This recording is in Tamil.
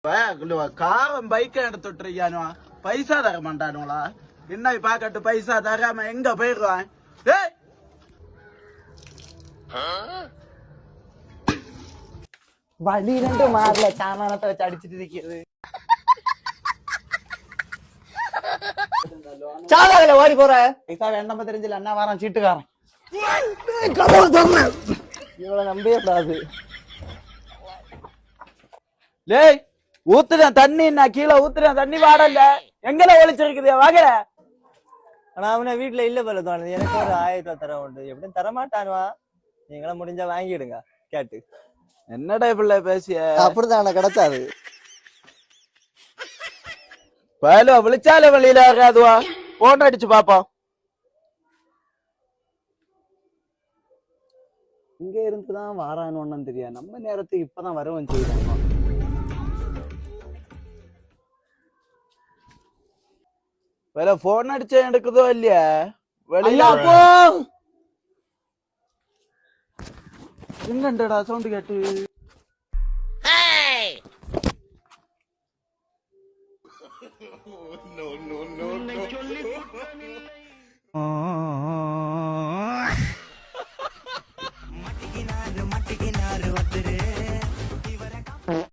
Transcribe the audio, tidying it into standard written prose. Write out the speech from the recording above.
காரம் பைக் எடுத்துட்டு இருக்கானோ பைசா தர மாட்டானுங்களா என்ன பாக்கட்டு பைசா தராம எங்க போயிடுவான் வழி ரெண்டு மாறல சாமானத்தை வச்சு அடிச்சிட்டு இருக்கிறது சாதாரண ஓடி போற பைசா வேண்டாம தெரிஞ்சல அண்ணா வாரம் சீட்டுக்காரன் இவ்வளவு நம்பவே கூடாது. லேய் ஊத்துறேன் தண்ணி நான் கீழே ஊத்துறேன் தண்ணி வாடல எங்கல ஒளிச்சிருக்குது வாங்கல. ஆனா அவனை வீட்டுல இல்ல போல தோணுது. எனக்கு ஒரு 1000 ரூபாய் தர உண்டு. எப்படியும் தரமாட்டானுவா. நீங்களும் முடிஞ்சா வாங்கிடுங்க கேட்டு. என்னடா பிள்ளை பேசிய அப்படிதான் கிடைச்சாது. பயலோ விழிச்சாலே வழியில ஆகாதுவா போன் அடிச்சு பாப்போம். இங்க இருந்துதான் வாரான்னு ஒண்ணும் தெரியாது. நம்ம நேரத்துக்கு இப்பதான் வரவும் செய்யறாங்க. வேற போன் அடிச்சா எடுக்குதோ இல்லையா வெளியில எங்கண்டடா சவுண்ட் கேட்டு